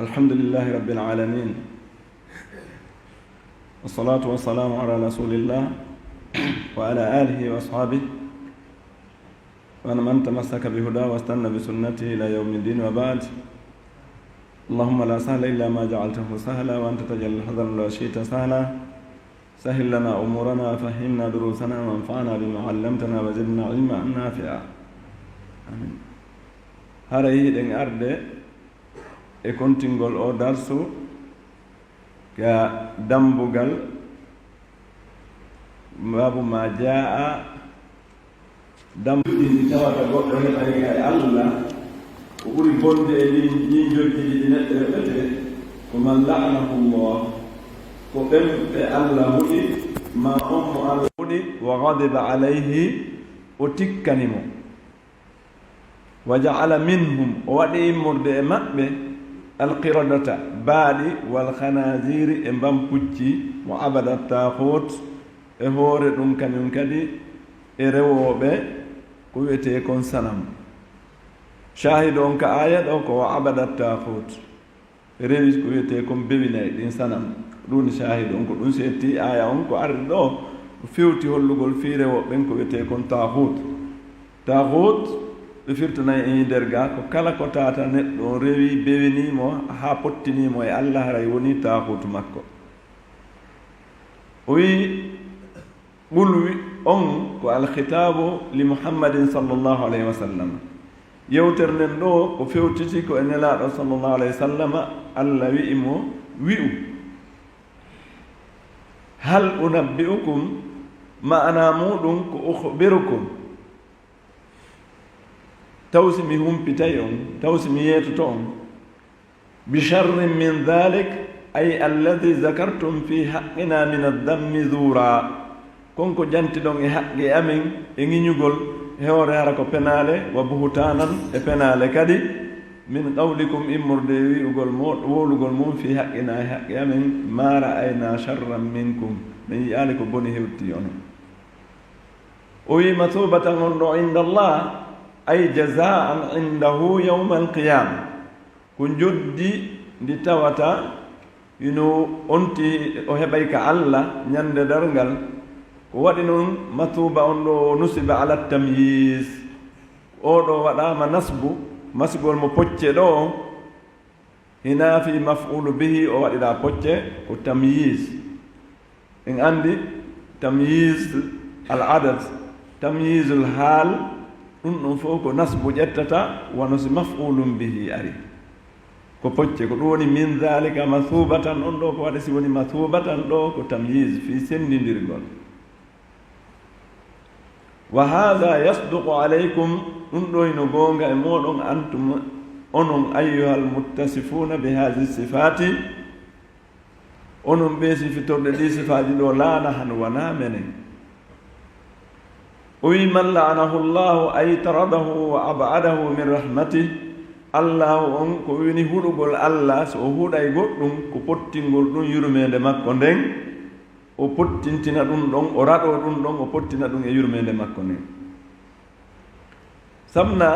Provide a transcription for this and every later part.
الحمد لله رب العالمين والصلاة والسلام على رسول الله وعلى آله وأصحابه ومن تمسك بهداه واستنى بسنته إلى يوم الدين وبعد. اللهم لا سهل إلا ما جعلته سهلا وأنت تجعل الحزن لو شئت سهلا. سهل لنا أمورنا فهمنا دروسنا وانفعنا بما علمتنا وزدنا علما نافعا. آمين. هذا هي أرض e kontingol o darsu ka dambugal babu ma jaa dambuɗi tawata goɗɗo heɓani e Allah ko ɓuri bonde e ñiijoji ɗi neɗɗo heɓete ko man la'anahu llah ko ɓemɓe Allah huɗi ma on mo Allah huɗi wa ghadiba alayhi o tikkanimo wa ja'ala minhum o waɗi immorde e maɓɓe alqiradata baaɗi wal khanaziri e mbampucci mo abada taahut e hoore ɗum kañum kadi e rewoɓe ko wiyete kon sanam. Shahid on ka aya ɗo ko abada taahut rewi ko wiyete kon bewinayi ɗin sanam ɗum shahid on ko ɗum setti aya on ko ardi ɗo fewti hollugol fi rewoɓen ko wiyete kon taahut. Taahut ɓe firtanayi e nder ga ko kala ko tata neɗɗo rewi bewinimo ha pottinimo e Allah haray woni taahutu makko. O wi ɓulwi on ko alkhitabu li muhammadin sallllahu alayhi wa sallam. Yewtere nden ɗo ko fewtiti ko e nelaɗo sallllahu alayhi wa sallam. Allah wi'imo wi'u hal unabbi'ukum ma'ana muɗum ko ukhbirukum tawsi mi humpitay on tawsi mi yeetoto on bi charrin min dhalik ay alladi zakartum fi haqqina min addammi zura konko janti ɗon e haqqe amen e ŋiñugol hewre hara ko penale wa buhutanan e penale kadi min qawlikum immorde wi'ugol wolugol mum fi haqqina e haqqe amen ma ra'ayna charran minkum min yi'ali ko boni hewti on. O wi mathubatan on ɗo inda Allah ay jazaan indahu yawma alqiyama ko joddi ndi tawata ino onti o heɓay ka Allah ñande dargal ko waɗi noon mathuba on ɗo nusiba ala tamyis o ɗo waɗama nasbu masgol mo pocce ɗo hina fi maf'ulu bihi o waɗiɗa pocce ko tamyis. en andi tamyis al adad tamyisul hal ɗum ɗum fof ko nasbu ƴettata wano si maf'ulum bihi ari ko pocce ko ɗum woni min dhalika mathubatan on ɗo ko waɗa si woni mathubatan ɗo ko tamyiz fi sendidirgol. Wa hadha yasduqu alaykum ɗum ɗo ino gonga e moɗon antum onon ayyuhal muttasifuna bi hadhihi sifati onon ɓe sifitorɗe ɗi sifaji ɗo laana han wana menen. O wi man la'anahu llahu ay taradahu wa ab'adahu min rahmatih. Allahu on ko woni huɗugol Allah so o huɗay goɗɗum ko pottingol ɗum yurmede makko nden o pottintina ɗum ɗon o raɗo ɗum ɗon o pottina ɗum e yurmede makko nden. Samna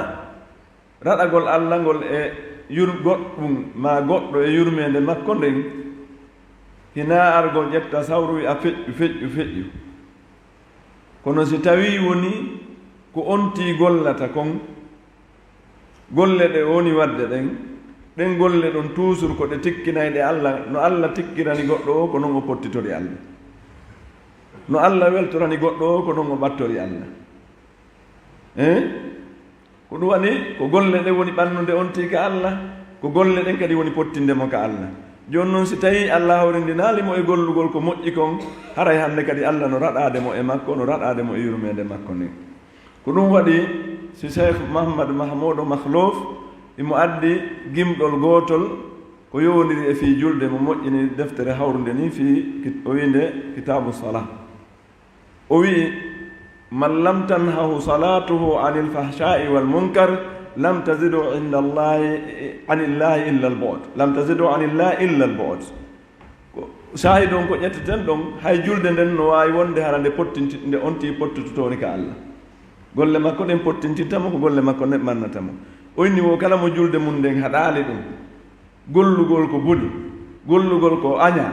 raɗagol Allah ngol e goɗɗum ma goɗɗo e yurmede makko nden hina argol ƴetta sawru a feƴƴu kono si tawi woni ko onti gollata kon golle ɗe woni wadde ɗen golle ɗon toujours ko ɗe tikkinayɗe Allah no Allah tikkirani goɗɗo o ko noon o pottitori Allah no Allah weltorani goɗɗo o ko noon o ɓattori Allah ko ɗum wani ko golle ɗe woni ɓannude onti ka Allah ko golle ɗen kadi woni pottindemo ka Allah. Joni noon si tawi Allah hawrindinalimo e gollugol ko moƴƴi kon haray hande kadi Allah no raɗademo e makko no raɗademo e yurmede makko ni. Ko ɗum waɗi si Cheikh Mouhamadou Mahmoudou Makhlouf imo addi gimɗol gotol ko yowndiri e fi julde mo moƴƴini deftere hawrude ni fi o winde kitabu salah. O wi man lam tanhahu salatuhu anil fahsha'i wal munkar lam tazidu inda Allahi anillahi illa al-bu'd lam tazidu anillahi illa al-bu'd. Shahid on ko ƴetteten ɗon hay julde nden no wawi wonde hara nde pottinti nde onti pottitotoni ka Allah golle makko ɗen pottintitamo ko golle makko neɓmannatamo o inni wo kala mo julde mum nden haɗali ɗum gollugol ko boni gollugol ko aña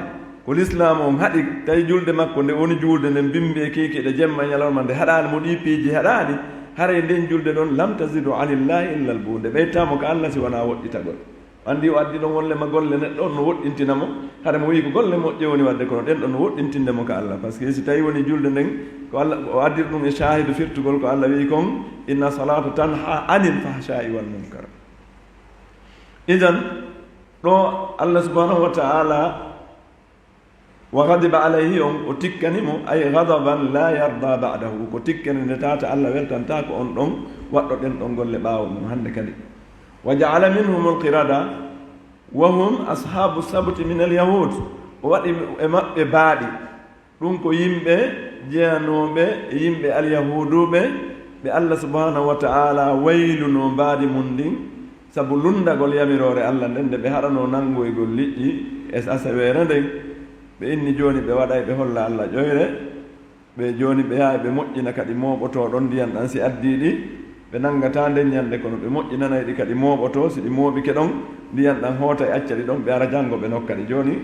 ko l'islam on haɗi tawi julde makko nde woni julde nden bimbi e kikiɗe jemma ñalawma nde haɗani mo ɗi piiji haɗani haray nden julde ɗon lam tasidu anillahi illa l bunde ɓeytamo ko allah si wona woɗɗitagol andi o addi ɗon wollema golle neɗɗo on no woɗɗintinamo haɗa mo wi ko golle moƴƴe woni wadde kono ɗen ɗon no woɗɗintindemo ko allah par ce que si tawi woni julde nden ko allah o addir ɗum e shahidu firtugol ko allah wi kon inna salata tanha anil fahsha'i wal munkar idan ɗo allah subhanahu wa ta'ala wa ghadiba alayhi on o tikkanimo ay ghadaban la yarda ba'dahu ko tikkani nde tata allah weltanta ko on ɗon waɗɗo ɗen ɗon golle ɓaawo mum hannde kadi wa ja'ala minhum alqirada wa hum ashabu sabti min alyahud o waɗi e maɓɓe baaɗi ɗum ko yimɓe jeyanoɓe e yimɓe alyahuduɓe ɓe allah subhanahu wa ta'ala wayluno mbaadi mum ndin sabu lundagol yamirore allah nden nde ɓe haɗano nangoygol liƴƴi e asaweere nden ɓe inni jooni ɓe waɗay ɓe holla allah ƴoyre ɓe jooni ɓe yaha ɓe moƴƴina kadi mooɓoto ɗon ndiyan ɗan si addiɗi ɓe nanngata nden ñande kono ɓe moƴƴinanayi ɗi kadi mooɓoto si ɗi mooɓike ɗon ndiyan ɗan hoota e acca ɗi ɗon ɓe ara janngo ɓe nokka ɗi jooni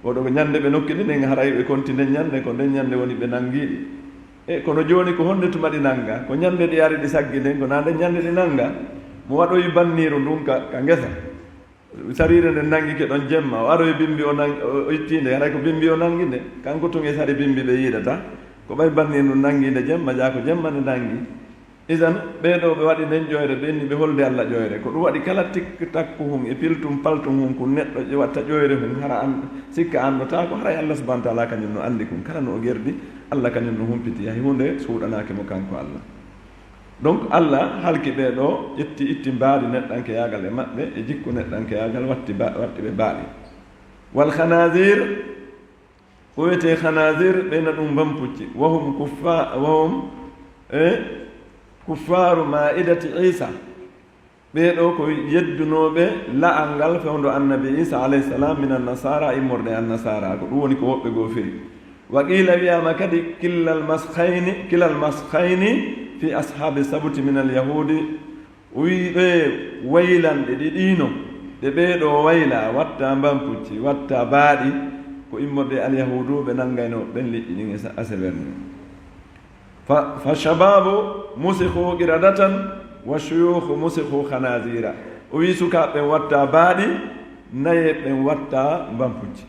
oɗo ko ñande ɓe nokki ɗi nden haray ɓe konti nden ñande ko nden ñande woni ɓe nanngiiɗi e kono jooni ko honde tuma ɗi nannga ko ñande ɗi ari ɗi saggi nden ko naa nden ñande ɗi nannga mo waɗoyi banniru ndun ka ngesa sarire nde nangike ɗon jemma o aroye bimbi o ittinde haray ko bimbi o nangi nde kanko tun e sari bimbi ɓe yiidata ko ɓay banni ndu nanginde jemma ja ko jemma nde nangi isan ɓeeɗo ɓe waɗi nden ƴoyre ɓe inni ɓe holde allah ƴoyre ko ɗum waɗi kala tikku takku hum e piltum paltum hum ko neɗɗo watta ƴoyre hum hara sikka anndota ko haray allah subahana taala kañum no anndi kum kala no o gerdi allah kañum no humpiti hay hunde suuɗanake mo kanko allah donc allah halki ɓe ɗo itti mbaadi neɗɗanke yaagal e maɓɓe e jikku neɗɗanke yaagal watti ɓe mbaaɗi wal khanasir ko wiyete khanasir ɓeyna ɗum bampucci wahum kuffaru maidati isa ɓeeɗo ko yeddunoɓe la'al ngal fewndo annabi isa alayhi salam min annasara immorde annasara ko ɗum woni ko woɓɓe goo firi wa qila wiyama kadi kilal maskayni fi ashabi sabuti min alyahudi wiɓe waylanɗe ɗiɗino ɗe ɓeeɗo wayla watta mbampucci watta baaɗi ko immorde alyahuduɓe nanngayno ɓen liƴƴi ɗin e aseberne fa shababu musihu qiradatan wa shuyukhu musihu khanazira o wi sukaɓe watta baaɗi naye ɓen watta mbampucci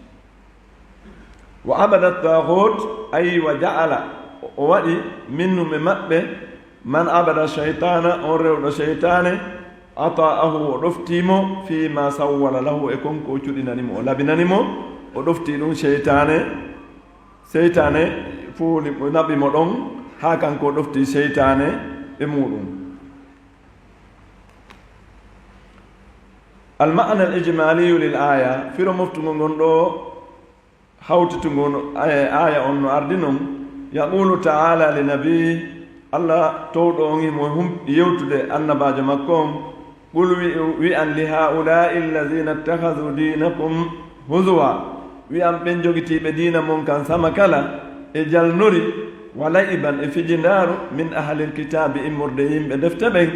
wa abada tahut ay wa ja'ala o waɗi minnum e maɓɓe man abada cheytana on rewɗo cheytane ata'ahu o ɗoftimo fi ma sawwala lahu e konko o cuɗinanimo o labinanimo o ɗofti ɗum seytane fuuli naɓimo ɗon ha kanko o ɗofti seytane e muɗum alma'na al ijmaliyu lil aya firo moftugo gon ɗo hawtitugo aya on no ardi non yaqulu ta'ala li nabi allah towɗo on imo yewtude annabajo makko on qul wi'an li haula'i alladhina ittakhadhu dinakum huzwa wi'an ɓen jogitiɓe dina mon kan sama kala e jalnori wa la'iban e fijindaru min ahli lkitabi immorde yimɓe defte ɓen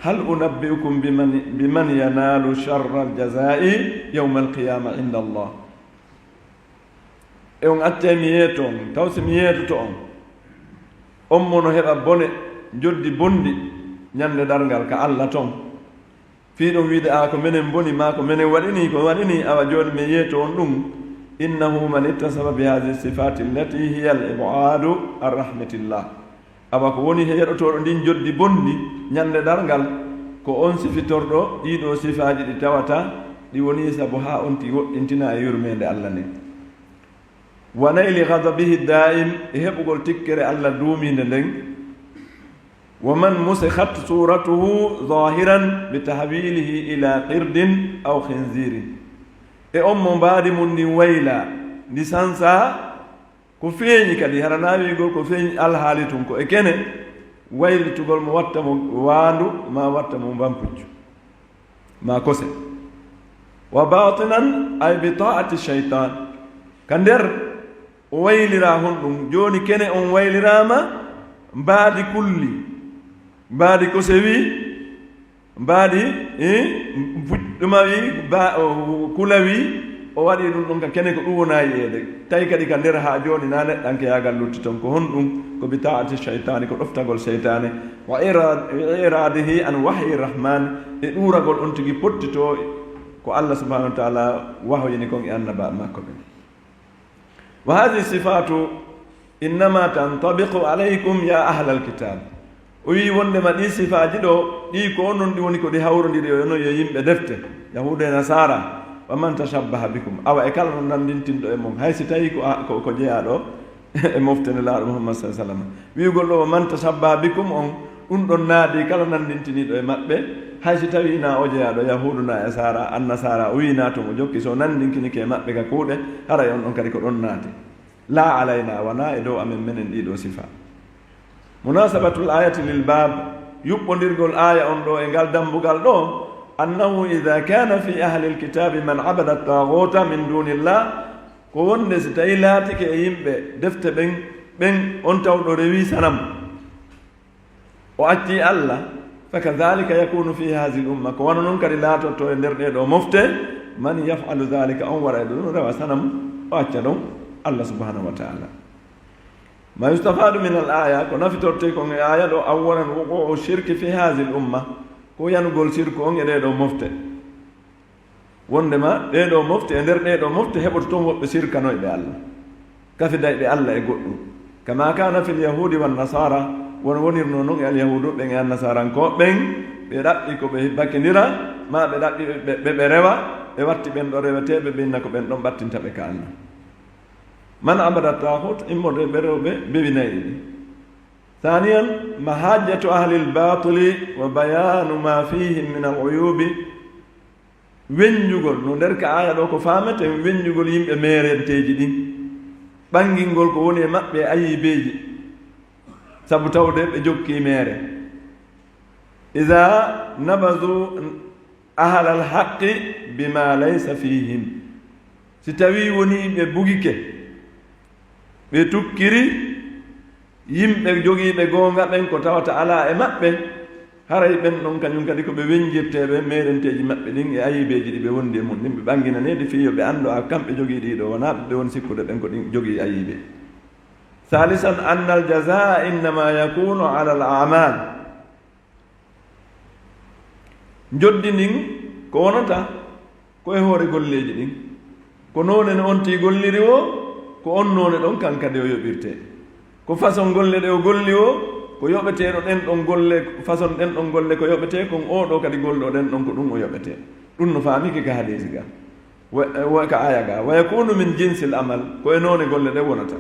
hal unabbi'ukum biman yanalu sharra aljazai yawma alqiyama inda allah e on atte mi yeeto on taw si mi yeetoto on mono heɓa bone joddi bonɗi ñande dargal ka allah toon fiiɗon wiide a ko minen boni ma ko minen waɗini ko waɗini awa joni mi yeeto on ɗum innahu man ittasaba bi hadihi sifati allati hiya al ibadu an rahmatillah awa ko woni he yeɗotoɗo ndin joddi bonɗi ñande dargal ko on sifitorɗo ɗiɗo sifaji ɗi tawata ɗi woni sabu ha on ti woɗɗintina e yurmede allah nde wa nayli ghadabihi da'im e heɓugol tikkere allah duuminde nden wa man musikhat suratuhu zahiran bi tahwilihi ila qirdin aw khinzirin e on mo mbaadi mum ndin wayla ndi sansa ko feeñi kadi harana wigol ko feeñi alhaali tun ko e kene waylitugol mo watta mo waandu ma watta mo mbampuccu ma kose wa batinan ay bi ta'ati shaytan ka nder o waylira hon ɗum jooni kene on waylirama mbaadi kulli mbaadi ko sewi mbaɗi fuɗɗuma wi kulawi o waɗi ɗum ɗon ka kene ko ɗum wona yiyeede tawi kadi ka nder ha joni na neɗɗanke yagal lutti ton ko hon ɗum ko bi taati cheytani ko ɗoftagol cheytane wa iradihi an wahyi rahman e ɗuragol on tigi pottito ko allah subhanahu wa taala wahoyini kon e annaba makko ɓen wa hadihi sifatu innama tantabiqu alaykum ya ahla alkitab o wi wondema ɗi sifaji ɗo ɗi ko onon ɗi woni ko ɗi hawrodiri ono yo yimɓe defte yahuda e nasara wa man tashabbaha bikum awa e kala no nandintinɗo e mum hay si tawi ko jeeyaɗo e moftene laaɗo muhammad sa sallam wiugol ɗo wa man tashabbaha bikum on ɗum ɗon naadi kala nandintiniɗo e maɓɓe hay si tawi na o jeeyaɗo yahudu na e sara annasara o wina to mo jokki so nandinkinike e maɓɓe ka kuuɗe haray on ɗon kadi ko ɗon naati la alayna wona e dow amen menen ɗiɗo sifa munasabatul ayati lil bab yuɓɓodirgol aya on ɗo e ngal dambugal ɗo annahu ida kana fi ahli lkitabi man abada taguta min dunillah ko wonde si tawi laatike e yimɓe defte ɓen on tawɗo rewi sanam o acci allah fakadhalika yakunu fi hadihi l umma ko wona noon kadi laatotto e nder ɗeɗo mofte man yafalu dhalika on waɗa e ɗum rewa sanam o acca ɗon allah subhanahu wa taala ma yustafadu min al aya ko nafitorte kon e aya ɗo awalan wuquu shirki fi hadihi l umma ko yanugol sirku on e ɗeɗo mofte wondema ɗeɗo mofte e nder ɗeɗo mofte heɓoto toon woɓɓe sirkanoyɓe allah kafidayɓe allah e goɗɗum kama kana fi lyahudi wannasara won wonirno noon e alyahudu ɓen e annasarankoɓe ɓen ɓe ɗaɓɓi ko ɓe bakkidira ma ɓe ɗaɓɓi ɓe rewa ɓe watti ɓen ɗo reweteɓe ɓinna ko ɓen ɗon ɓattintaɓe ka allah man abada tahut immorde ɓe rewɓe bewinayi ɗi ثانيا محاجة أهل الباطل وبيان ما فيهم من العيوب weñjugol no nder ka aya ɗo ko famete weñjugol yimɓe merenteji ɗin ɓangingol ko woni e maɓɓe ayibeji sabu tawde ɓe jokki mere ida nabadu ahal alhaqi bima laysa fihim si tawi woni ɓe bugike ɓe tukkiri yimɓe jogiiɓe goonga ɓen ko tawata alaa e maɓɓe haray ɓen ɗon kañum kadi ko ɓe weñjirteeɓe merenteeji maɓɓe ɗin e ayibeeji ɗi ɓe wondi e mum ɗin ɓe ɓanginaneede fiyo ɓe anndu a kamɓe jogii ɗiɗo wonaa ɓe woni sikkude ɓen ko ɗin jogii ayibe salisan anna al jazaa innama yakunu ala al amal joddi ndin ko wonata koye hoore golleeji ɗin ko noone no on tii golliri o ko on noone ɗon kan kadi o yoɓirtee ko façon golle ɗe o golli o ko yoɓeteeɗo ɗen ɗon golle façon ɗen ɗon golle ko yoɓetee kon oɗo kadi golle o ɗen ɗon ko ɗum o yoɓetee ɗum no faamiki ka hadisi ga ka aya ga wa yakunu min jinsi l amal ko e noone golle ɗe wonata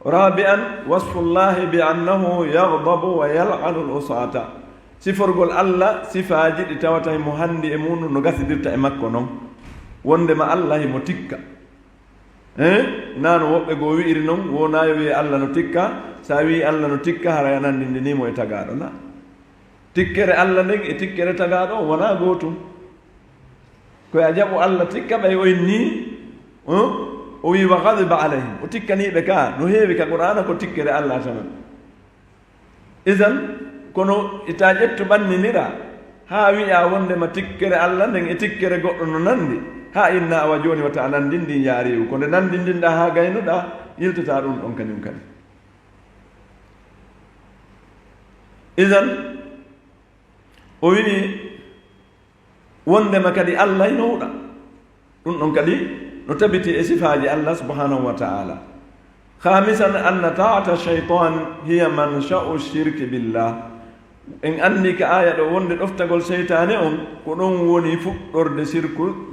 rabi'an wasfullahi bi annahu yagdabu wa yal'anu l usata siforgol allah sifaaji ɗi tawata mo hanndi e mum no gasidirta e makko noon wondema allah mo tikka naano woɓɓe goo wi'iri noon wonayo wiye allah no tikka sa wi allah no tikka hara nandindinimo e tagaɗo na tikkere allah nden e tikkere tagaɗo wona gootum koye a jaɓo allah tikka ɓay oyn ni o wi wa gadiba alayhim o tikkaniɓe ka no heewi ka qur'ana ko tikkere allah tama isan kono ita ƴettu ɓanninira ha wiya wondema tikkere allah nden e tikkere goɗɗo no nandi ha inna awa joni wata a nandindi yaariwu ko nde nandindinɗa ha gaynuɗa yiltata ɗum ɗon kañum kadi isan o wini wondema kadi allah ino huɗa ɗum ɗon kadi no tabiti e sifaji allah subhanahu wa ta'ala khamisan anna ta'ata shaytan hiya mansha'u shirki billah en anndi ka aya ɗo wonde ɗoftagol seytane on ko ɗon woni fuɗɗorde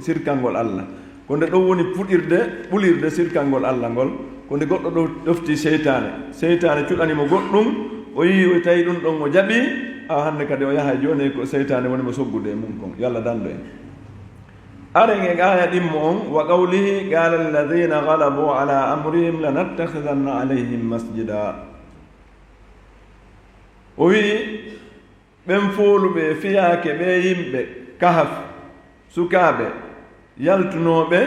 sirkalngol allah ko nde ɗon woni ɓulirde sirkalngol allah ngol ko nde goɗɗo ɗo ɗofti seytane cuɗanimo goɗɗum o yii o tawi ɗum ɗon o jaɓi a hannde kadi o yaha joni ko seytane wonimo soggude e mum kon yo allah dando en aren e aya ɗimmo on wa qawlihi qala alladina galabu ala amrihim lanattakhidanna alayhim masjida o wii ɓen fooluɓe fiyaake ɓe yimɓe kahaf sukaaɓe yaltunooɓe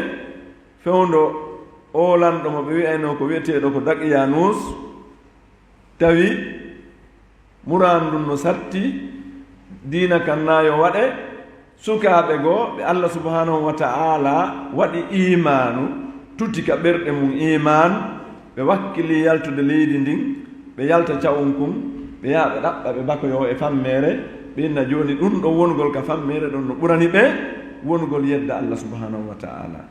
fewndo oolanɗo mo ɓe wi'ayno ko wi'eteeɗo ko daqiyanus tawi muran ɗum no satti diina kannayo waɗe sukaaɓe goo ɓe Allah subhanahu wa ta'ala waɗi imanu tutika ɓerɗe mum iman ɓe wakkili yaltude leydi ndin ɓe yalta cawum kum ɓe yaha ɓe ɗaɓɓa ɓe bakoyo e fammere ɓe inna joni ɗum ɗo wongol ka fammere ɗon no ɓurani ɓe wongol yedda Allah subhanahu wa ta'ala.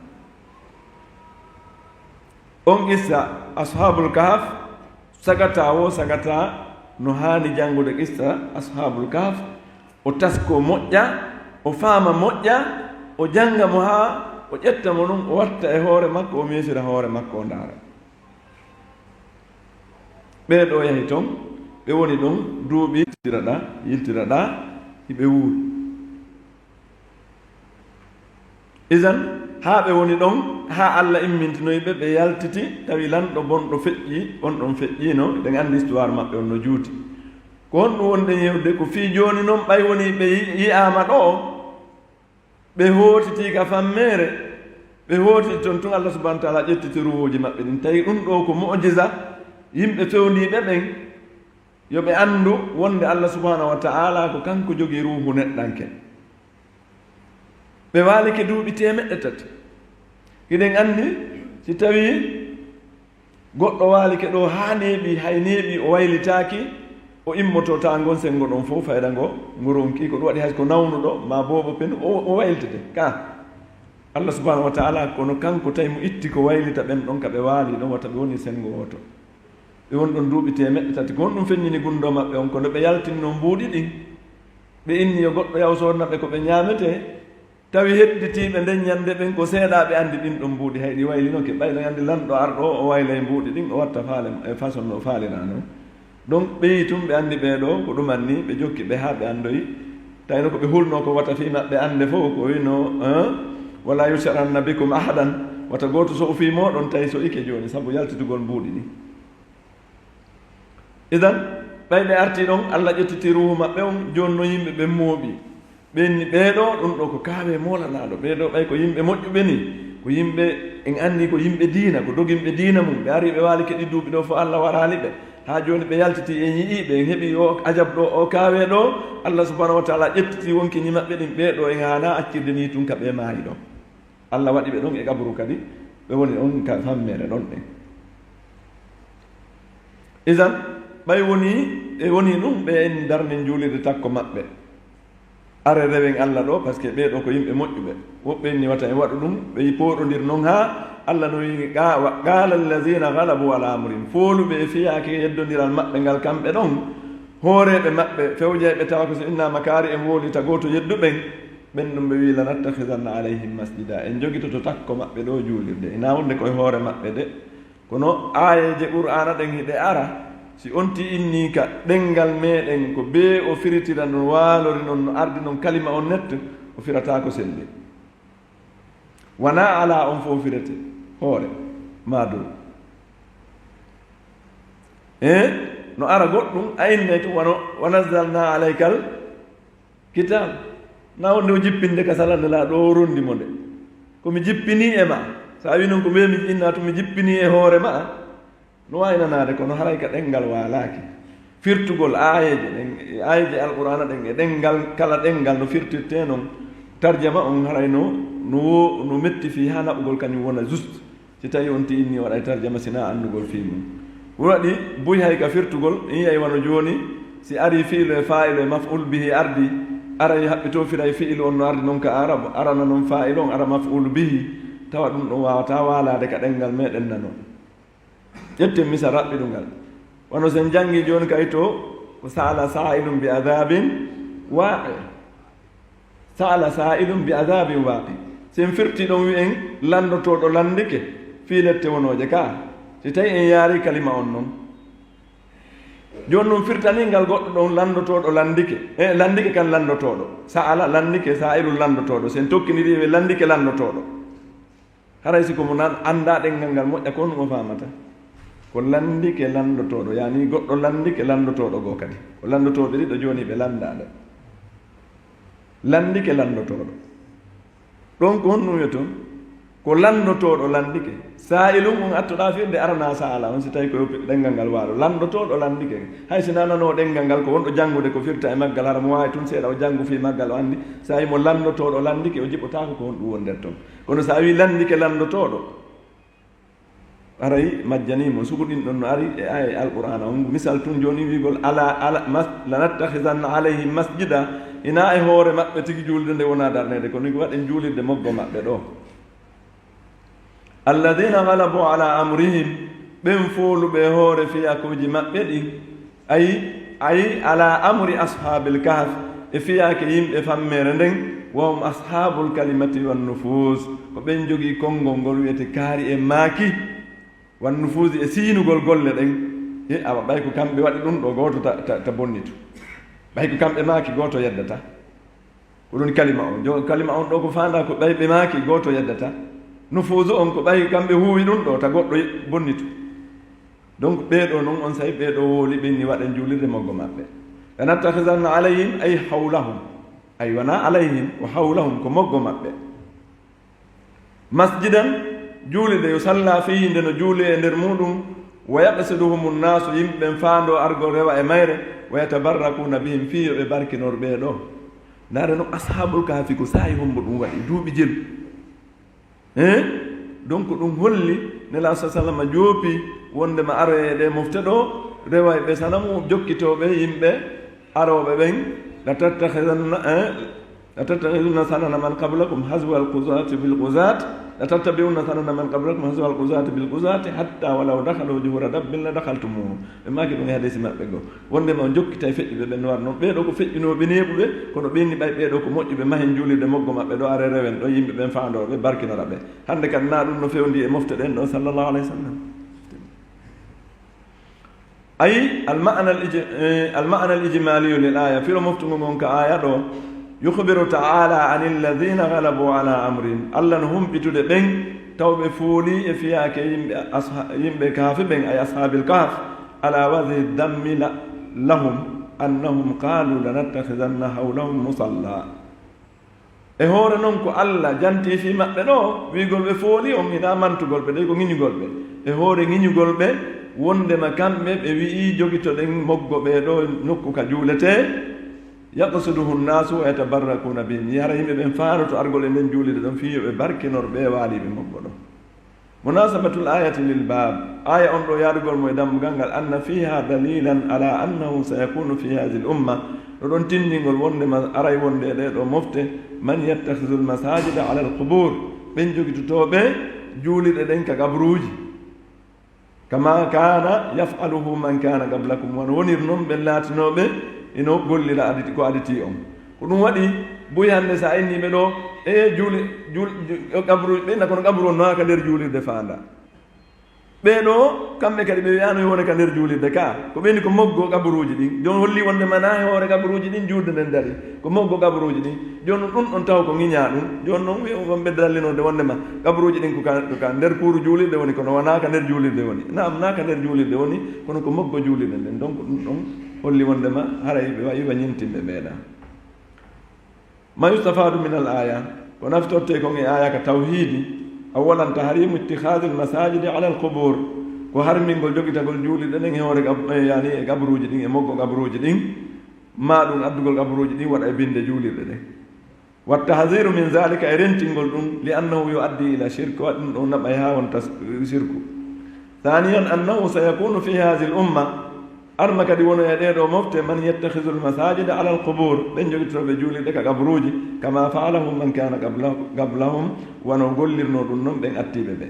On qissa ashabul kahf sagata wo sagata no haani jangude qissa ashabul kahf o tasko moƴƴa o faama moƴƴa o janga mo haa o ƴetta mo ɗum o watta e hoore makko o meesira hoore makko o ndaara ɓeeɗo yahi toon ɓe woni ɗon duuɓi yiltira ɗa hiɓe wuuri isan haa ɓe woni ɗon haa Allah immintinoyi ɓe ɓe yaltiti tawi lanɗo bonɗo feƴƴi on ɗon feƴƴino ɗen anndi histoire maɓɓe on no juuti ko honɗum wonɗen yewde ko fii jooni noon ɓay woni ɓe yi'ama ɗo ɓe hootiti ka fammere ɓe hootiti toon tun Allah subahana wa taala ƴettiti ruhuji maɓɓe ɗin tawi ɗum ɗo ko mu'jiza yimɓe fewndiɓe ɓen yo ɓe anndu wonde Allah subhanahu wa ta'ala ko kanko jogii ruhu neɗɗanke ɓe waalike duuɓi 300 hiɗen anndi si tawi goɗɗo waalike ɗo haa neeɓi hay neeɓi o waylitaaki o immoto ta ngon sengo ɗon fof fayda ngo ngoronki ko ɗum waɗi hay ko nawnuɗo ma boobo pen o wayltete ka Allah subhanahu wa ta'ala kono kanko tawi mo itti ko waylita ɓen ɗon ka ɓe waali ɗon wata ɓe woni sengo woto ɓe woni ɗon duuɓi 300 ko honɗum feññini gunndo maɓɓe on kono ɓe yaltinno mbuuɗi ɗin ɓe inni yo goɗɗo yaw sornaɓe ko ɓe ñaamete tawi hedditiiɓe nden ñande ɓen ko seeɗaɓe anndi ɗin ɗon mbuuɗi hay ɗi waylinoke ɓayno yande lanɗo arɗo o wayla e mbuuɗi ɗin o watta faale e façon no faalira noon donc ɓeyi tum ɓe anndi ɓeeɗo ko ɗumanni ɓe jokki ɓe haa ɓe anndoyi tawino ko ɓe hulno ko wata fi maɓɓe annde fof ko wino wala yusaranna bikum ahadan wata gooto so o fii moɗon tawi so ike jooni sabu yaltitugol mbuuɗi ɗi idan ɓayɓe arti ɗon Allah ƴettiti ruhu maɓɓe on jooni no yimɓe ɓe mooɓi ɓenni ɓeeɗo ɗum ɗo ko kaawe moolanaɗo ɓeeɗo ɓay ko yimɓe moƴƴuɓe ni ko yimɓe en anndi ko yimɓe diina ko dogimɓe diina mum ɓe ari ɓe waali keɗi duuɓi ɗo fof Allah waraali ɓe haa jooni ɓe yaltiti e yi'iɓe en heɓi o ajab ɗo o kaawe ɗo Allah subhanahu wa taala ƴettiti wonki ñi maɓɓe ɗin ɓeeɗo en haana accirde ni tun ka ɓe maayi ɗo Allah waɗi ɓe ɗon e gabru kadi ɓe woni on ka fammere ɗon ɗen isan ɓay woni ɗum ɓe en darni juulirde takko maɓɓe are rewen Allah ɗo par ce que ɓeeɗo ko yimɓe moƴƴuɓe woɓɓe ni wata e waɗu ɗum ɓe pooɗodir noon haa Allah no wi qala allazina galabu ala amrin fooluɓe e fiyaake yeddodiral maɓɓe ngal kamɓe ɗon hooreɓe maɓɓe fewjeɓe tawa ko so inna makari en woolita gooto yedduɓen ɓen ɗum ɓe wi lanattahidanna alayhim masjida en jogitoto takko maɓɓe ɗo juulirde ina wonde koye hoore maɓɓe de kono aayeje qur'ana ɗen hiɗe ara si on ti inni ka ɗenngal meɗen ko bee o firitira no waalori noon no ardi noon kalima on nette o firata ko selli wona ala on fof firete hoore maadou no ara goɗɗum aynne to wono wanazzalna alaykal kitab na wonde o jippinde ka salandela ɗo rondi mo nde komi jippini e ma sa wi noon ko mbiyami inna to mi jippini e hoore ma no waynanaade kono haray ka ɗenngal waalaaki firtugol aayeje alqur'ana ɗen e ɗenngal kala ɗenngal no firtirte noon tarjama on haray no metti fii haa naɓugol kañum wona juste si tawi on ti inni waɗay tarjama sina anndugol fii mum waɗi buy hay ka firtugol in yiyay wano jooni si ari fiilu e faa'ilu e maf'ul bihi ardi aray haɓɓitoo firay fi'ilu on no ardi noon ka arabe arana noon faa'ilu on ara maf'ul bihi tawa ɗum ɗon waawata waalaade ka ɗenngal meɗen nanon ƴetten misa raɓɓiɗungal wono sen janngi jooni kay to ko sa'ala sa'ilum bi adabin waaqi sa'ala sa'ilum bi adabin waaqi sen firti ɗon wi'en landotoɗo landike fii lette wonooje ka si tawi en yaari kalima on noon jooni noon firtaningal goɗɗo ɗon landotoɗo landike landike kan landotoɗo sa'ala landike sa'ilum landotoɗo sen tokkiniri ɓe landike landotoɗo haray si komo nan annda ɗenngal ngal moƴƴa ko ɗum o famata ko landike landotoɗo yani goɗɗo landike landotoɗo goo kadi ko landotoɓe ɗiɗo jooni ɓe landaɗo landike landotoɗo ɗon ko honɗum wiya toon ko landotoɗo landike sa'ilum on attoɗa firde arana sa'ala on si tawi ko ɗengal ngal waalo landotoɗo landike hay si nanano ɗengal ngal ko wonɗo janngude ko firta e maggal hara mo wawi tun seeɗa o janngu fi maggal o andi sa wi mo landotoɗo landike o jiɓotako ko won ɗum won nder toon kono sa wi landike landotoɗo aray majjanimo suguɗin ɗon no ari e aya alqur'ana on misal tun joni wigol ala lanattahidanna alayhim masjida ina e hoore maɓɓe tigi juulde nde wona darnede ko ni waɗen juulirde moggo maɓɓe ɗo alladina galabu ala amrihim ɓen fooluɓe hoore fiyakuji maɓɓe ɗin ayi ala amri ashabil kahf e fiyake yimɓe fammere nden wahum ashabul kalimati wannufus ko ɓen jogii konngol ngol wiyete kaari e maaki wannufusi e siinugol golle ɗen e awa ɓay ko kamɓe waɗi ɗum ɗo gooto ta bonnitu ɓay ko kamɓe maaki gooto yeddata ko ɗum kalima on kalima on ɗo ko fanda ko ɓay ɓe maaki gooto yeddata nufuusu on ko ɓay kamɓe huuwi ɗum ɗo ta goɗɗo bonnitu donc ɓeeɗo noon on sayi ɓeeɗo wooli ɓenni waɗen juulirde moggo maɓɓe lanattahidanna alayhim ay hawlahum ay wona alayhim ko hawlahum ko moggo maɓɓe masjidan juulide yo salla fihi nde no juuli e nder muɗum wa yaqsiduhum nnasu yimɓeɓen faando argo rewa e mayre wa yatabarrakuna bihim fi yoɓe barkinor ɓeeɗo ndaare no ashabul kahfi ko saayi hombo ɗum waɗi duuɓi jel donc ɗum holli nela sa sallam joopi wondema aroye ɗe mofte ɗo rewa ɓe sanamu jokkitoɓe yimɓe aroɓe ɓen latattakhidunna sanana man qablakum haswa alquzati bilquzat latattabi'unna sanana man qablakum haswa alquzati bilquzati hatta walaw dakhalu juhura dabbin la dakhaltumuhu ɓe maki ɗum e hadisi maɓɓe goo wondema jokkita e feƴƴuɓe ɓen war noon ɓeeɗo ko feƴƴinoɓe neeɓuɓe kono ɓenni ɓay ɓeeɗo ko moƴƴuɓe mahen juulirde moggo maɓɓe ɗo are rewen ɗo yimɓe ɓen faandoɓe barkinora ɓe hannde kadi na ɗum no fewndi e mofte ɗen ɗo sallallahu alayhi wa sallam ayi alma'na alijmaliyu lil aya firo moftugo gon ka aya ɗo yukhbiru ta'ala ani alladhina ghalabu ala amrin allah no humpitude ɓen tawɓe fooli e fiyake yimɓe kaafi ɓen ay ashabil kahf ala wahi dammi lahum annahum qalu lanattahidanna hawlahum musalla e hoore noon ko allah janti fi maɓɓe ɗo wigol ɓe fooli on ina mantugol ɓe ɗe ko ŋiñugol ɓe e hoore ŋiñugol ɓe wondema kamɓe ɓe wi'i jogitoɗen moggo ɓe ɗo nokku ka juulete yaqsuduhu nnasu wa yatabarrakuna bihim yara yimɓe ɓen faanoto argol e nden juulide ɗon fi yoɓe barkinor ɓe waaliɓe moggo ɗo munasabatul ayati lil bab aya on ɗo yaadugol mo e dammugal ngal anna fiha dalilan ala annahu sayakunu fi hadi l umma ɗo ɗon tindingol wondema aray wonde ɗe ɗo mofte man yattahidu l masajida ala al qubur ɓen jogitotoɓe juuliɗe ɗen ka gabruuji kama kana yafaluhu man kana qablakum wono wonir noon ɓen laatinoɓe ino gollira ko aditi on ko ɗum waɗi boyi hannde sa inniɓe ɗo e gabru ɓenna kono gabru on noaka nder juulirde faanda ɓeɗo kamɓe kadi ɓe wiyano wone ka nder juulirde ka ko ɓeni ko moggo gabruji ɗin joni holli wonde mana e hoore gabruji ɗin juurde nden dari ko moggo gabruji ɗin joni ɗum ɗon taw ko ŋiña ɗum joni noon wonɓe dallinode wondema gabruji ɗin koka nder kuuru juulirde woni kono wona ka nder juulirde woni nam na ka nder juulirde woni kono ko moggo juulirde nden donc ɗum ɗon holli wondema haray ɓe wayiwa ñintimɓe ɓeeɗa ma yustafadu min al aya ko naftorte kon e aya ka tawhidi awalan tahrimu ittihadi l masajidi ala al qubur ko harmingol jogitagol juuliɗe ɗen e hoore yani e gabruji ɗin e moggo gabruji ɗin ma ɗum addugol gabruji ɗin waɗa e binde juulirɗe ɗen wattahdiru min zalika e rentingol ɗum li annahu yuaddi ila shirque waɗi ɗum ɗon naɓa e ha wonta sirku thaniyan annahu sayakunu fi hadi l umma arma kadi wono e ɗeɗo mofte man yattahidu l masajida ala al qubur ɓen jogitoɓe juulirɗe ka gabruji kama faalahum man kana qablahum wono gollirno ɗum noon ɓen attiɓe ɓe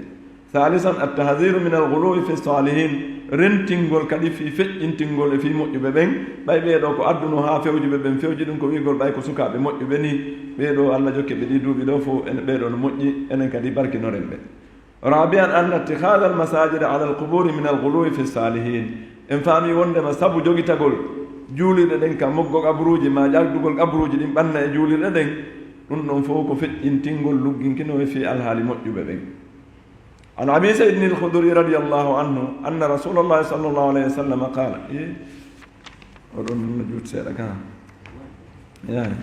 thalisan attahdiru min al ghuluwi fi salihin rentingol kadi fi feƴƴintingol e fi moƴƴuɓe ɓen ɓay ɓeeɗo ko adduno ha fewjuɓe ɓen fewji ɗum ko wigol ɓay ko sukaɓe moƴƴuɓe ni ɓeeɗo allah jokkeɓe ɗi duuɓi ɗo fof ene ɓeeɗo no moƴƴi enen kadi barkinoren ɓe rabian anna ittihada al masajida ala al quburi min al ghuluwi fi salihin en faami wondema sabu jogitagol juulirɗe ɗen ka moggo gabruji ma ƴagdugol gabruji ɗin ɓanna e juulirɗe ɗen ɗum ɗon fof ko feƴƴintingol lugginkino e fi alhaali moƴƴuɓe ɓen an abi saydin al khudri radiallahu anhu anna rasulallahi sallllahu alayhi wa sallam qala oɗon no juut seeɗa ka yani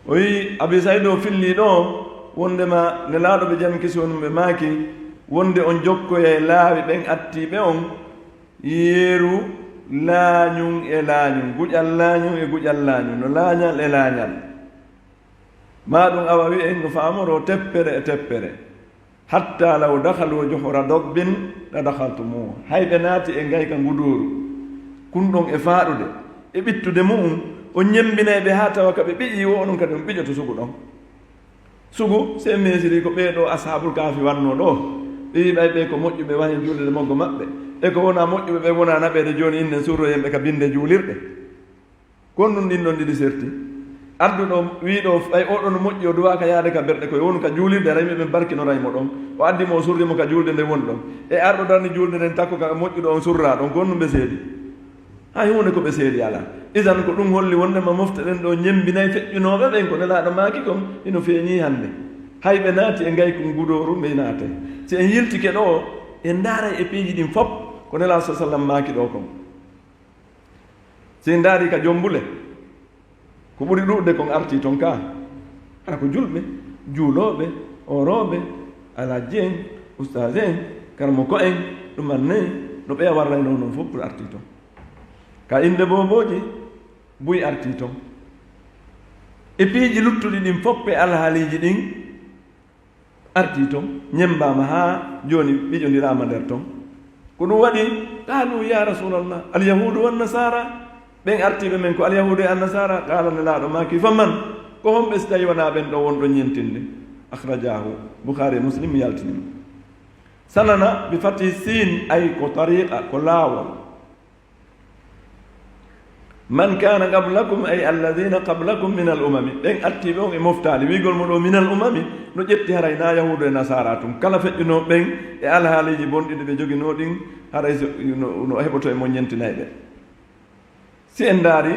o wi abi sayd o filli ɗo wondema nelaaɗo ɓe jam kisi on ɓe maaki wonde on jokkoye laawi ɓen attiɓe on yeeru laañum e laañum guƴal laañum e guƴal laañum no laañal e laañal ma ɗum awa wi en no faamoro teppere e teppere hatta law dakhalu johra dobbin la dakhaltumuhu hayɓe naati e ngayka ngudooru kunɗon e faaɗude e ɓittude mu'um o ñembinayɓe haa tawa ka ɓe ɓiƴi wo onon kadi on ɓiƴoto sugu ɗon sugu se mesiri ko ɓeeɗo ashabul kaafi wanno ɗo ɓe yiɓay ɓe ko moƴƴuɓe wahen juulde moggo maɓɓe e ko wona moƴƴuɓe ɓe wona naɓede jooni innen surro yemɓe ka binde juulirɗe kon ɗum ɗin ɗon ɗiɗi serti adduɗo wiiɗo ɓay oɗo no moƴƴi o duwaka yaade ka berɗe koye won ka juulirde raymi ɓe barkinoraymo ɗon o addimo o surrimo ka juulde nde woni ɗon e arɗo darni juulde nden takko ka moƴƴuɗo on surra ɗon kon ɗum ɓe seedi hay hunde ko ɓe seedi ala isan ko ɗum holli wondema mofte ɗen ɗo ñembinayi feƴƴunoɓe ɓen ko nelaɗo maaki kon ino feeñi hannde hay ɓe naati e ngayko ngudooru ɓe naate si en yiltike ɗo en ndaaray e piiji ɗin fof ko nelaɗo sa sallam maaki ɗo kon si en ndaari ka jombule ko ɓuri ɗuɗde kon arti toon ka ala ko julɓe juulooɓe orooɓe alhaji en ustage en karmoko en ɗumannayi no ɓeya warrayno noon fof pour arti toon ka inde boboji buy arti toon e piiji luttuɗi ɗin fof e alhaaliji ɗin arti toon ñembama haa jooni ɓiƴondirama nder toon ko ɗum waɗi qaalu ya rasulallah alyahudu wannasara ɓen artiɓe men ko alyahudu e annasara qala nelaaɗo maaki faman ko homɓe so tawi wona ɓen ɗo wonɗo ñentinde akhrajahu boukhari muslim yaltinima sanana bi fati sin ay ko tariqa ko laawol man kana qablakum ay alladina qablakum min al umami ɓen artiɓe on e moftali wigol mo ɗo min al umami no ƴetti haray na yahudu e nasara tum kala feƴƴuno ɓen e alhaaliji bonɗiɗi ɓe jogino ɗin haray no heɓoto e mo ñentinayɓe si en ndaari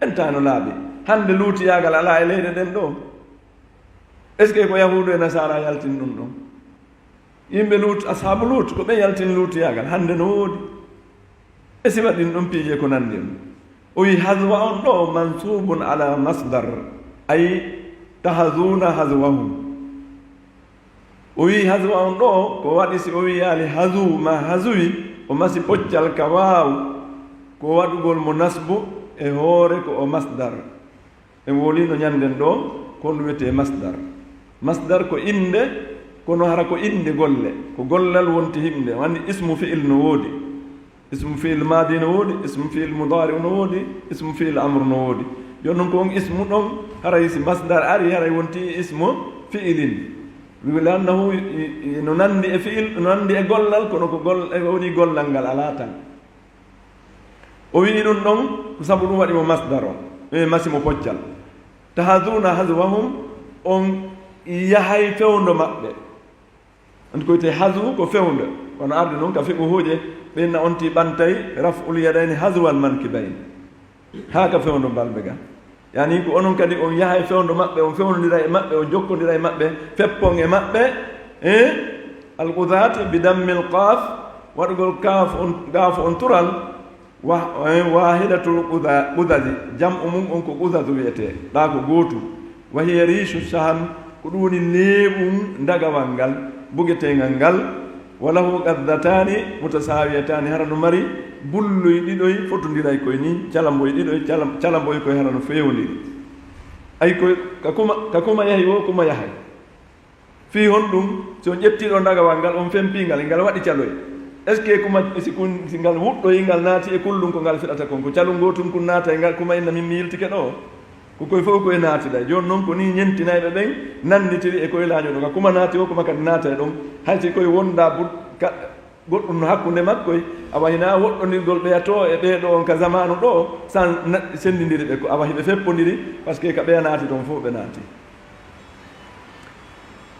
en tano laaɓi hande luutiyagal ala e leyɗe ɗen ɗo est ce que ko yahudu e nasara yaltin ɗum ɗon yimɓe luut ashabu luut ko ɓen yaltin luutiyagal hande no woodi e si waɗin ɗum piije ko nandi on o wi haswa on ɗo mansubun ala masdar ay tahazuna haswahum o wi haswa on ɗo ko waɗi si o wiyaali hasu ma hasuwi o masi poccal ka waaw ko waɗugol mo nasbu e hoore ko o masdar en wolino ñanden ɗo ko ɗum wiyete masdar masdar ko inde kono hara ko inde golle ko gollal wonti himɓe wandi ismu fi'il no woodi ismu fi'il madi no woodi ismu fi'il mudari no woodi ismu fi'il amre no woodi joni noon ko on ismu ɗon haray si masdar ari haray wonti ismu fi'ilin wilannahu no nandi e fi'il no nandi e gollal kono ko woni gollal ngal ala tan o wii ɗum ɗon ko sabu ɗum waɗimo masdar on e masimo poccal tahaduna haswahum on yahay fewndo maɓɓe andi koyte hasu ko fewndo kono arde noon ka fiɓo huuje ɓenna onti ɓantay raf'ul yadayni haswal mankibayn haa ka fewndo balɓe ga yani ko onon kadi on yahay fewndo maɓɓe on fewndodira e maɓɓe on jokkodira e maɓɓe feppon e maɓɓe e alqudat bi dammil qaf waɗugol gaaf on tural wahidatul qudadi jam mum on ko qudadu wiyete ɗa ko gootu wa hiya richu sahan ko ɗum woni neeɓum ndagawal ngal bugetegal ngal walahu qaddatani mutasawiyatani hara no mari bulloy ɗiɗoy fotodiray koye ni calamboye ɗiɗoy calamboye koye hara no fewndiri ay koye ka kuma yahi wo kuma yahay fi hon ɗum si on ƴettiɗo ndagawal ngal on fempingal ngal waɗi caloy est ce que kuma si ngal wuɗɗoyi ngal naati e kullum ko ngal fiɗata kon ko calu gotum kun naata e ngal kuma inna min mi yiltike ɗo ko koye fof koye naatiɗa joni noon ko ni ñentinayɓe ɓen nanditiri e koye laaño ɗo ka kuma naati o kuma kadi naata e ɗon haysi koye wonda goɗɗum no hakkude makkoye awa hina woɗɗodirgol ɓeyato e ɓeeɗo on ka zamanu ɗo sans sendidiri ɓe ko awa hiɓe feppodiri par ce que ka ɓeya naati toon fof ɓe naati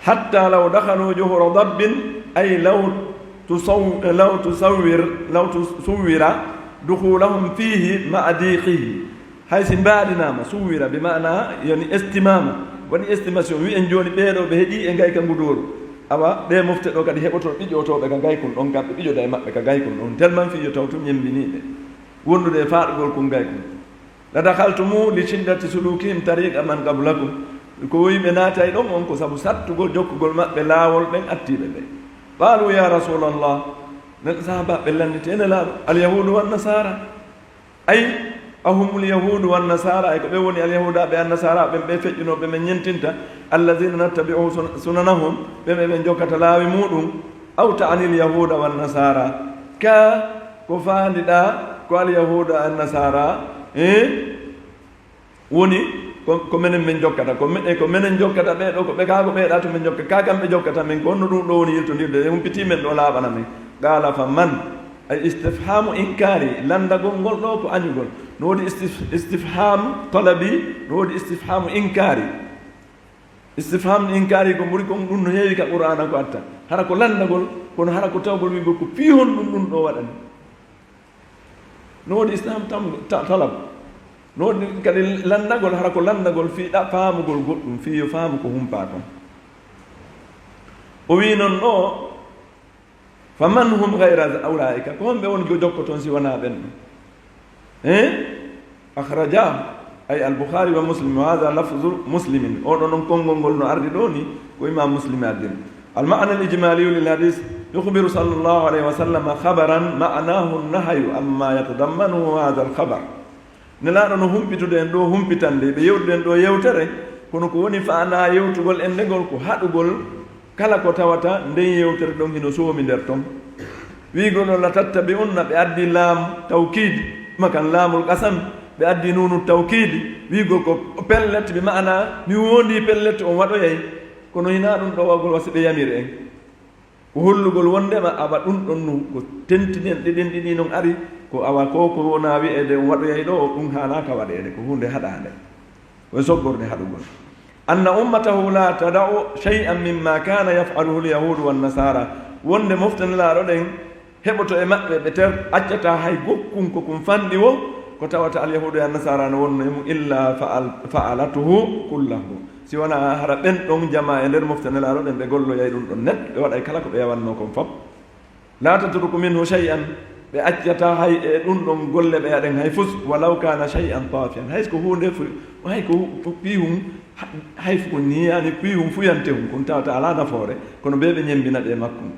hatta law dakhalu juhura dabbin ay law tusawwira dukhulahum fihi ma'a diqihi hay si mbaɗinama suwira bi mana yani estimama waɗi estimation wi en joni ɓeeɗo ɓe heeɗi e gayka ngudooru awa ɗe mofte ɗo kadi heɓoto ɓiƴotoɓe ka gaykon ɗon kamɓe ɓiƴoda e maɓɓe ka gaykon ɗon tellement fiyo taw tum ñembiniɓe wondude e faaɗugol kon gaykon la dakhaltumu li shiddati sulukihim tariqa man qablakum ko yimɓe naata e ɗon on ko sabu sattugol jokkugol maɓɓe laawol ɓen attiɓe ɓe qaalu ya rasulallah neɗɗo sahabaɓe landitene laaɗo alyahudu wannasara ay ahumul yahudu wannasara ay ko ɓe woni alyahudaɓe annasara ɓen ɓe feƴƴunoɓe men ñentinta alladina nattabiu sunanahum ɓen ɓe jokkata laawi muɗum aw ta'anil yahuda wannasara ka ko faandiɗa ko alyahuda annasara woni ko menen min jokkata ko menen jokkata ɓeɗo ko ɓe kaa ko ɓeeɗa to min jokka ka kamɓe jokkata min ko honno ɗum ɗo woni yiltodirde humpiti men ɗo laaɓana men qala fa man ay istifhamu inkari landagol ngol ɗo ko añugol no woodi istifham talabi no woodi istifhamu inkari istifham inkari ko ɓuri kon ɗum no heewi ka qur'ana ko atta hara ko landagol kono hara ko tawgol wigol ko piihon ɗum ɗo waɗani no woodi istifham talab no woodi kadi landagol hara ko landagol fiiɗa faamugol goɗɗum fiyo faamu ko humpa kon o wi noon ɗo faman hum gayra ulaika ko honɓe woni jokko toon si wona ɓen akhrajahu ay al-bukhari wa muslim wa hadha lafzu muslimin oɗo noon konngol ngol no ardi ɗo ni ko imam muslim addin al-ma'na al-ijmali lil hadith yukhbiru sallallahu alayhi wa sallam khabaran ma'nahu an-nahyu amma yatadammanu hadha al-khabar nelaɗo no humpitude en ɗo humpitande ɓe yewtude en ɗo yewtere kono ko woni faana yewtugol en ndegol ko haɗugol kala ko tawata nden yewtere ɗon hino soomi nder ton wiigono la tattabi unna ɓe addi laamu tawkid makan laamul qasam ɓe addi nunu tawkid wiigol ko pellet ɓe ma'ana mi wondi pellet on waɗoyay kono hina ɗum ɗo wawgol wasi ɓe yamiri en ko hollugol wondema awa ɗum ɗon nu ko tentinen ɗiɗin ɗiɗi noon ari ko awa ko wona wi'ede on waɗoyay ɗo ɗum hanaka waɗede ko hunde haɗande koye soggorde haɗugol anna ummatahu la tada'u shay'an mimma kana yaf'aluhu al-yahudu wan-nasara wonde moftanelaaɗo ɗen heɓoto e maɓɓe ɓe ter accata hay gokkun ko kum fanɗi wo ko tawata al-yahudu e an-nasara no wonno emu illa fa'alatuhu kullahu si wona hara ɓen ɗon jama e nder moftanelaaɗo ɗen ɓe golloyay ɗum ɗon net ɓe waɗay kala ko ɓe yawanno kon fof la tatruku minhu shay'an ɓe accata hay e ɗum ɗon golle ɓe aɗen hay fus walaw kana shay'an tafian hayso ko hunde hay ko piihum hay ko niyani piihum fuyante hum kon tawata ala nafoore kono ɓe ɓe ñembina ɗe makkum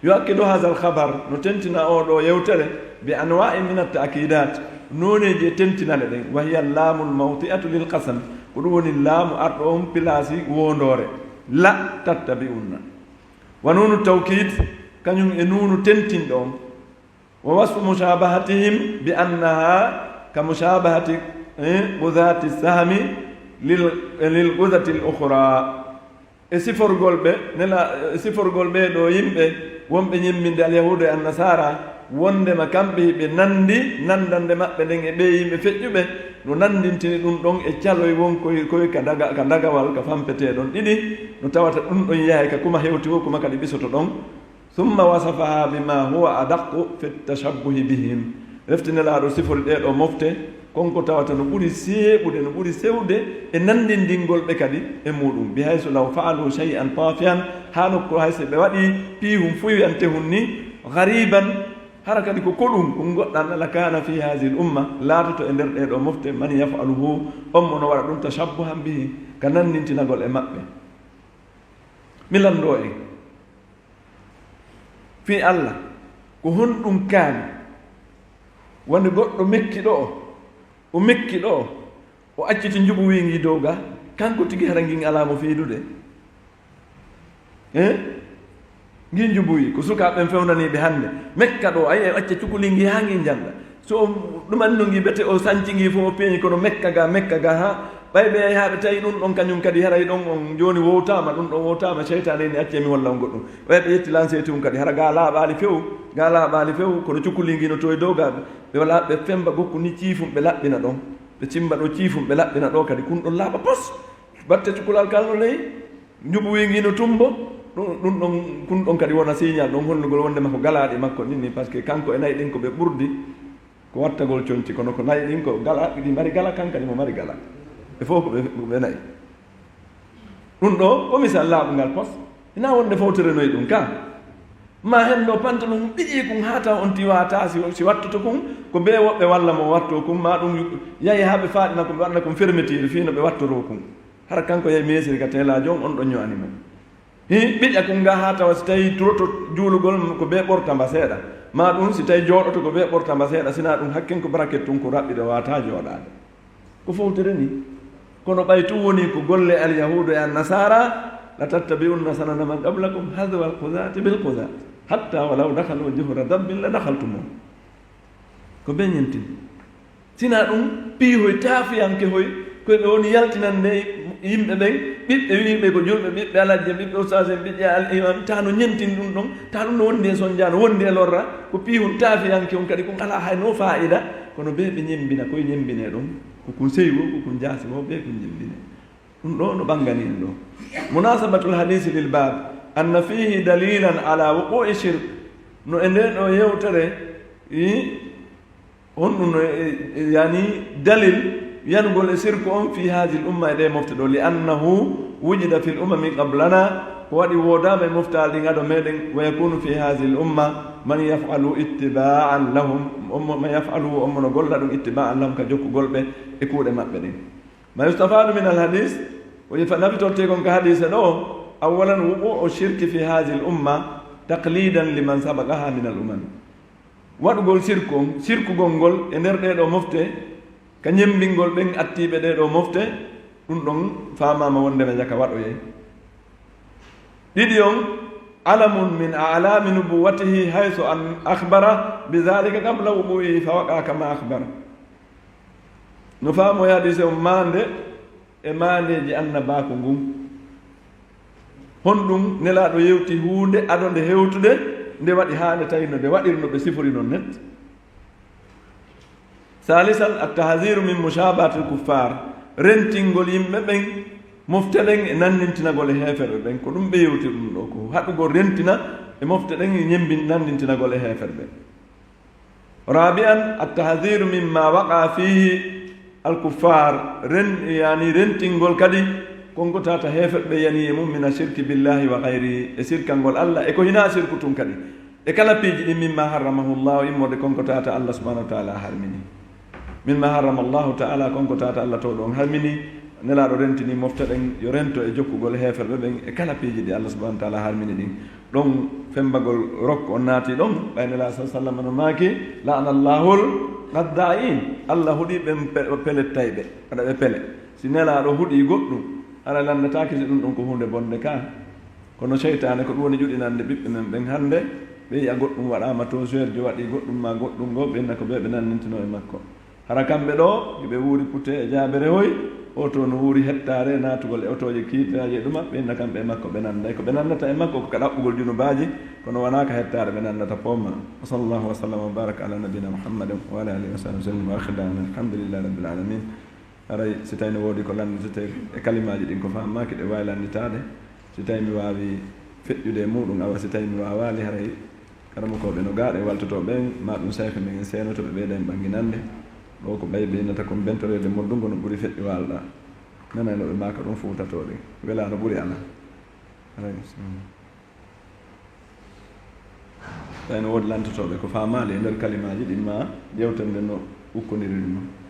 yuakkidu hadha al-khabar no tentina oɗo yewtere bi anwa'i min at-ta'kidat noneji e tentinale ɗen wa hiya laamu l-mawti'atu lil qasam ko ɗum woni laamu arɗo on pilasi wondore la tattabi'unna wa nunu tawkid kañum e nunu tentinɗo on wa wasfu mushabahatihim bi annaha ka mushabahati qudati sahmi lil qudati al-ukhra e siforgol ɓe nela siforgol ɓe ɗo yimɓe wonɓe ñemminde al-yahuda e an-nasara wondema kamɓe ɓe nandi nandande maɓɓe nden e ɓe yimɓe feƴƴuɓe no nandintini ɗum ɗon e caloye won koye ka dagawal ka fampete ɗon ɗiɗi no tawata ɗum ɗon yahay ka kuma hewti wo kuma kadi ɓisoto ɗon summa wasafaha bima huwa adaqu fi tashabbuhi bihim reftinelaaɗo sifori ɗeɗo mofte konko tawata no ɓuri seeɓude no ɓuri sewde e nandindingol ɓe kadi e muɗum bi hayso law faalu shay'an tafian ha nokko hayso ɓe waɗi piihum fuyante hun ni gariban hara kadi ko koɗum ko goɗɗan ala kana fi hadihi l umma laatoto e nder ɗeɗo mofte man yafaluhu on mo no waɗa ɗum tashabbuhan bihi ka nandintinagol e maɓɓe milanɗo en fi allah ko honɗum kaani wonde goɗɗo mekki ɗo o mekki ɗo o acciti njuɓu wingi dow ga kanko tigi hara ngin alamo fiidude ngi njuɓuyi ko sukaɓen fewnaniɓe hannde mekka ɗo ayi acca cukulingi ha ngi janga so ɗumanno ngi bete o sancingi fof o peeñi kono mekka ga ha ɓay ɓe ay haɓe tawi ɗum ɗon kañum kadi haray ɗon on joni wowtama ɗum ɗon wowtama seytane ni accemi walla on goɗɗum ɓay ɓe yetti lanceti um kadi hara ga laaɓali few kono cukulingi no to e dow ga ɓe wala ɓe femba gokku ni ciifum ɓe laɓɓina ɗon ɓe cimba ɗo ciifum ɓe laɓɓina ɗo kadi kun ɗon laaɓa pos batte cukalal kalno ley njuɓuwingi no tumbo ɗum ɗon kun ɗon kadi wona signal ɗon hollugol wondema ko galaɗi makko ɗinni par ce que kanko e nayi ɗin ko ɓe ɓurdi ko wattagol conci kono ko nayi ɗin ko gala ɗi mari gala kankadi mo mari gala e fof ko ɓe nayi ɗum ɗo o misal laaɓungal pos ina wonde fawterenoyi ɗum ka ma hen ɗo pantalon ɗiƴi kum ha taw on tiwata si wattoto kum ko be woɓɓe walla mo watto kum ma ɗum yahi ha ɓe faaɗina ko ɓe waɗna kum fermeture fino ɓe wattoro kum har kanko yahi mesiri ka tela jom on ɗon ño'anima hi ɓiƴƴa ko nga ha tawa so tawi turoto juulugol ko ɓe ɓortamba seeɗa ma ɗum si tawi jooɗoto ko ɓe ɓortamba seeɗa sina ɗum hakken ko braket tun ko raɓɓiɗe wata jooɗade ko fowtere ni kono ɓay tu woni ko golle alyahudu e annasara la tattabi'unna sanana man qablakum hadwa alqudati bilqudat hatta walaw dakhalu juhra dabbin la dakhaltumu ko ɓe ñentin sina ɗum piihoy taafiyanke hoy koyɓe woni yaltinande yimɓe ɓen ɓiɓɓe wiɓe ko julɓe ɓiɓɓe alajje ɓiɓɓe ustase ɓiɓɓe al imam ta no ñentin ɗum ɗon ta ɗum no wondi e sonjano wondi e lorra ko piihum taafiyanke on kadi ɗum ala hay no fa'ida kono ɓe ɓe ñembina koye ñembine ɗon kokon seywo kokon jaasimo ɓe ko ñembine ɗum ɗo no ɓangani en ɗo munasabatul hadisi lil bab anna fihi dalilan ala wuqu'i shirk no e nde ɗo yewtere honɗum yani dalil yanugol e sirku on fi hadi l umma e ɗe mofte ɗo li annahu wujida fi l umami qablana ko waɗi wodama e moftal ɗin aɗo meɗen wa yakunu fi hadi l umma man yafalu ittiba'an lahum man yafalu ommono golla ɗum ittiba'an lahum ka jokkugol ɓe e kuuɗe maɓɓe ɗin ma yustafadu min al hadis o nafitorte kon ka hadise ɗo awalan wuqu'u shirki fi hadi l umma taqlidan liman sabaqaha min al umam waɗugol sirku on sirkugol ngol e nder ɗeɗo mofte ka ñembingol ɓen attiɓe ɗeɗo mofte ɗum ɗon famama wondema jaka waɗoye ɗiɗi on alamun min alami nubuwatihi hayso an akhbara bidhalika qabla wuɓuihi fa waqa kama akhbara no faamoye hadise on mande e mandeji annabako ngun honɗum nelaɗo yewti hunde aɗo nde hewtude nde waɗi hande tawi no nde waɗirno ɓe sifori noon net salisan attahadiru min mushabati l kuffar rentingol yimɓe ɓen mofte ɗen e nandintinagol e heeferɓe ɓen ko ɗum ɓe yewti ɗum ɗo ko haɗugol rentina e mofte ɗen e ñembi nandintinagol e heeferɓe rabi'an attahadiru mimma waqa fihi al kuffar yani rentingol kadi konko tata heeferɓe yani e mum mina shirki billahi wa gayri e sirkangol allah e ko hina sirku tun kadi e kala piiji ɗin mimma harramahu llahu immode konko tata allah subhanahu wa taala harmini mimma harrama llahu taala konko tata allah to ɗon harmini nelaɗo rentini mofta ɗen yo rento e jokkugol heeferɓe ɓen e kala piiji ɗi allah subhanahu wa taala harmini ɗin ɗon fembagol rokko on naati ɗon ɓay nela sa sallam no maaki la'ana llahul qadda'in allah huɗi ɓen pelettayɓe aɗa ɓe pele si nelaɗo huɗi goɗɗum ara landetaki si ɗum ɗon ko hunde bonde ka kono cheytane ko ɗum woni juɗinande ɓiɓɓe men ɓen hannde ɓe yiya goɗɗum waɗama to seerjo waɗi goɗɗum ma goɗɗum go ɓenna ko ɓe ɓe nannintino e makko hara kamɓe ɗo ɓe wuuri putte e jaabere hoy oto no wuuri hettare natugol e otoje kiitaji e ɗuma ɓenna kamɓe e makko ɓe nanda ko ɓe nandata e makko ko ka ɗaɓɓugol junubaji kono wona ka hettare ɓe nandata pomma wa sallallahu wa sallam wa baraka ala nabina muhammadin wa ala alihi wa sahbihi wa sallam wa akhidana alhamdulillahi rabbil alamin haray si tawi no woodi ko landitete e kalimaji ɗin ko fammaki ɗe wawi landitade si tawi mi wawi feƴƴude e muɗum awa si tawi mi wawali haray karama koɓe no gaaɗe waltoto ɓen ma ɗum sayfe men seenoto ɓe ɓeyɗa en ɓanginande ɗo ko ɓay ɓeynata kon bentorede moddungo no ɓuuri feƴƴi walɗa nanano ɓe maka ɗum fuutatoɗe wela no ɓuuri ala haray tawi no woodi lantotoɓe ko famali e nder kalimaji ɗin ma ƴewtande no ukkodiri ɗum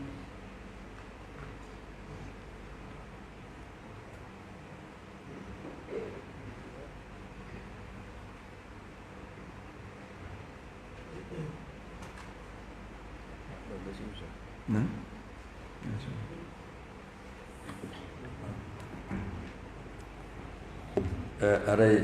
aray